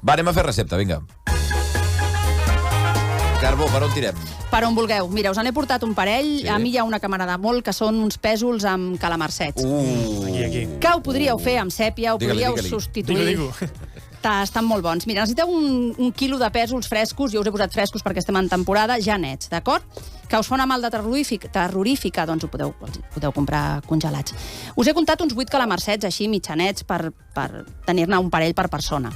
Va, anem a fer recepta, vinga. Carbó, per on tirem? Per on vulgueu. Mira, us n'he portat un parell. Sí. A mi hi ha una que m'agrada molt, que són uns pèsols amb calamarsets. Aquí. Que ho podríeu fer amb sèpia, ho podríeu substituir. Digue-li. Estan molt bons. Mira, necessiteu un quilo de pèsols frescos, jo us he posat frescos perquè estem en temporada, ja nets, d'acord? Que us fa una malda terrorífica, doncs ho podeu comprar congelats. Us he comptat uns 8 calamarsets així mitjanets per tenir-ne un parell per persona.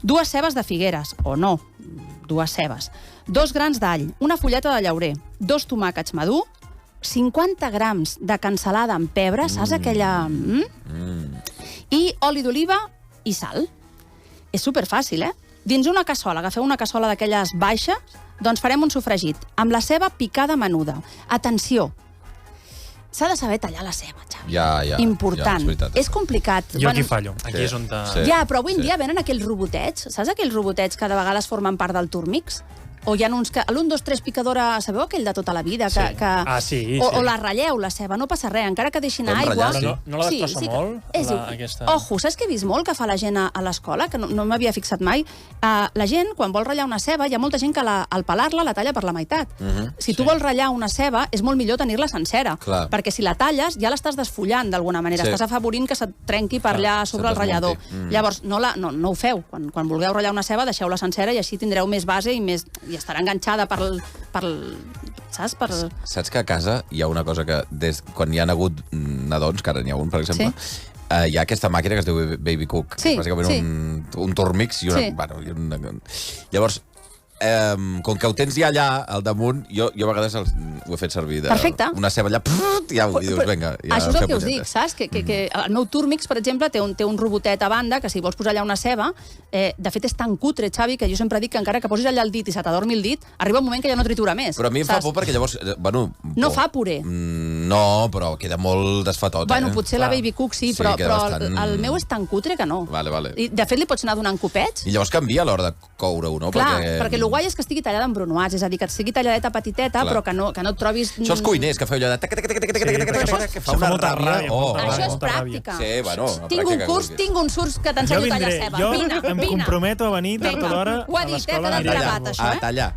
2 cebes de figueres, o no, 2 cebes. 2 grans d'all, una fulleta de llaurer, 2 tomàquets madurs, 50 grams de cansalada amb pebre, saps aquella... I oli d'oliva i sal. És superfàcil, Dins una cassola, agafeu una cassola d'aquelles baixes, doncs farem un sofregit, amb la ceba picada menuda. Atenció, s'ha de saber tallar la ceba, Xavi. Ja. Important. És complicat. Jo aquí fallo. Aquí és on... Ja, però avui en dia venen aquells robotets, saps aquells robotets que de vegades formen part del Turmix? O hi ha uns que... L'1, 2, 3 picadora, sabeu aquell de tota la vida? Sí. O la ratlleu, la ceba, no passa res, encara que deixin aigua... No la destrossa molt? Ojo, saps què he vist molt que fa la gent a l'escola, que no m'havia fixat mai? La gent, quan vol ratllar una ceba, hi ha molta gent que al pelar-la la talla per la meitat. Si tu vols ratllar una ceba, és molt millor tenir-la sencera, perquè si la talles ja l'estàs desfullant d'alguna manera, estàs afavorint que se't trenqui per allà sobre el ratllador. Llavors, no ho feu. Quan vulgueu ratllar una ceba, deixeu-la sencera i així tindreu més base i estarà enganxada saps? Saps que a casa hi ha una cosa que, quan hi ha hagut nadons, que ara n'hi ha un, per exemple, hi ha aquesta màquina que es diu Baby Cook, bàsicament un Turmix i una... Llavors, com que ho tens ja allà, al damunt, jo a vegades ho he fet servir una ceba allà, i dius, vinga... Això és el que us dic, saps? Que el meu Turmix, per exemple, té un robotet a banda, que si vols posar allà una ceba, de fet és tan cutre, Xavi, que jo sempre dic que encara que posis allà el dit i se t'adormi el dit, arriba un moment que ja no tritura més. Però a mi em fa por perquè llavors... No fa puré. No, però queda molt desfatot. Potser la Baby Cook sí, però el meu és tan cutre que no. I de fet li pots anar donant copets. I llavors canvia a l'hora de coure-ho, no? Clar, perquè el guai és que estigui tallada en brunoats, és a dir, que estigui talladeta petiteta, però que no et trobis... Això els cuiners, que feu allò de... que fa una ràbia. Això és pràctica. Sí, bueno... Tinc un curs que t'ensenyo a tallar ceba. Jo em comprometo a venir tard o d'hora a l'escola a gravat, això,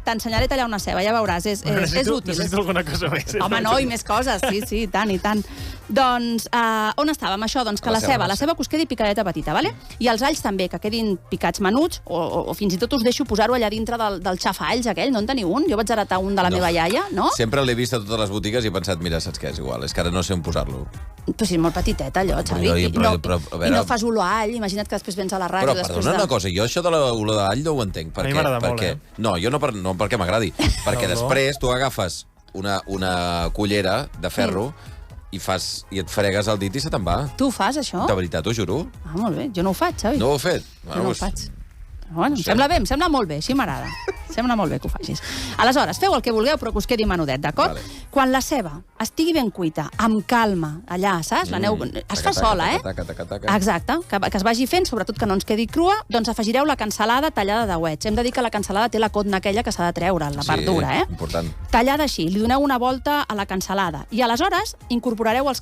T'ensenyaré a tallar una ceba, ja veuràs, és útil. Necessito alguna cosa més. Home, no, i més coses, sí, tant i tant. Doncs, on estàvem? Això, doncs que la ceba que us quedi picadeta petita, vale? I els alls també, que quedin picats menuts, o fins i tot us deixo posar-ho allà dintre del xafa-alls aquell, no en teniu un? Jo vaig heretar un de la meva iaia, no? Sempre l'he vist a totes les botigues i he pensat, mira, saps què, és igual, és que ara no sé on posar-lo. Però si és molt petitet, allò, Xavi. I no fas olor a all, imagina't que després vens a la ràdio... Però perdona una cosa, jo això de l'olor d'all no ho entenc. A mi m'agrada molt, No, jo no perquè m'agradi, perquè després tu agafes una cullera de ferro i et fregues el dit i se te'n va. Tu ho fas, això? De veritat, t'ho juro. Molt bé, jo no ho faig, Xavi. No ho he fet? Jo no ho faig. Bueno, em sembla molt bé, així m'agrada. Sembla molt bé que ho facis. Aleshores, feu el que vulgueu, però que us quedi menudet, d'acord? Quan la ceba estigui ben cuita, amb calma, allà, saps? Es fa sola, Exacte, que es vagi fent, sobretot que no ens quedi crua, doncs afegireu la cansalada tallada de uets. Hem de dir que la cansalada té la cotna aquella que s'ha de treure, la part dura, important. Tallada així, li doneu una volta a la cansalada i aleshores incorporareu els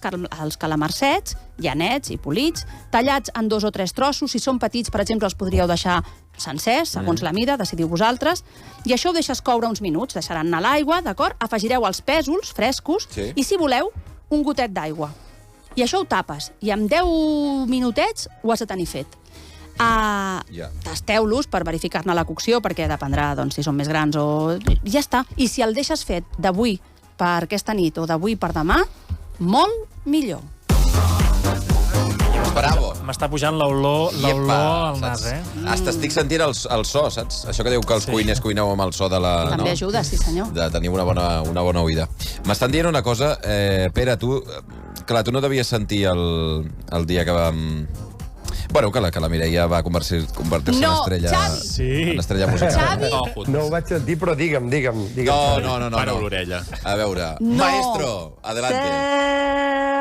calamarsets, ja nets i polits, tallats en 2 o 3 trossos. Si són petits, per exemple, els podríeu deixar sencers, segons la mida, decidiu vosaltres, i això ho deixes coure uns minuts, deixaran anar l'aigua, d'acord? Afegireu els pèsols frescos i, si voleu, un gotet d'aigua. I això ho tapes, i en 10 minutets ho has de tenir fet. Tasteu-los per verificar-ne la cocció, perquè dependrà si són més grans o... Ja està. I si el deixes fet d'avui per aquesta nit o d'avui per demà, molt millor. Bravo. M'està pujant l'olor al nas, Estic sentint el so, saps? Això que diu que els cuiners cuineu amb el so de la... També ajuda, sí senyor. De tenir una bona oïda. M'estan dient una cosa, Pere, tu devies sentir el dia que vam... Bueno, que la Mireia va convertir-se en estrella musical. Xavi! No ho vaig sentir, però digue'm. No. Para l'orella. A veure, maestro, adelante.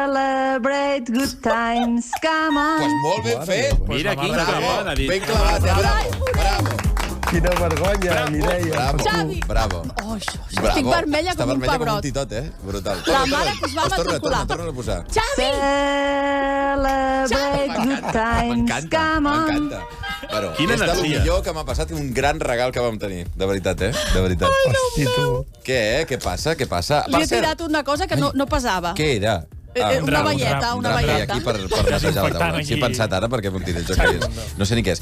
Celebrate good times, come on. Pues molt ben fet. Mira, quin clavat ha dit. Ben clavat, bravo. Quina vergonya, Mireia. Xavi! Bravo. Estic vermella com un pebrot. Brutal. La mare que es va matricular. Torna a posar. Xavi! Celebrate good times, come on. M'encanta. Bueno, Quina és del energia. millor que m'ha passat, un gran regal que vam tenir. De veritat, De veritat. Hosti, tu. Què? Què passa? Què passa? Li he tirat una cosa que no pesava. Què era? Una drap, velleta, un una drap. Feia velleta. aquí per netejar la taula. aquí. Sí, he pensat ara perquè m'ho tiré jo què és. No sé ni què és.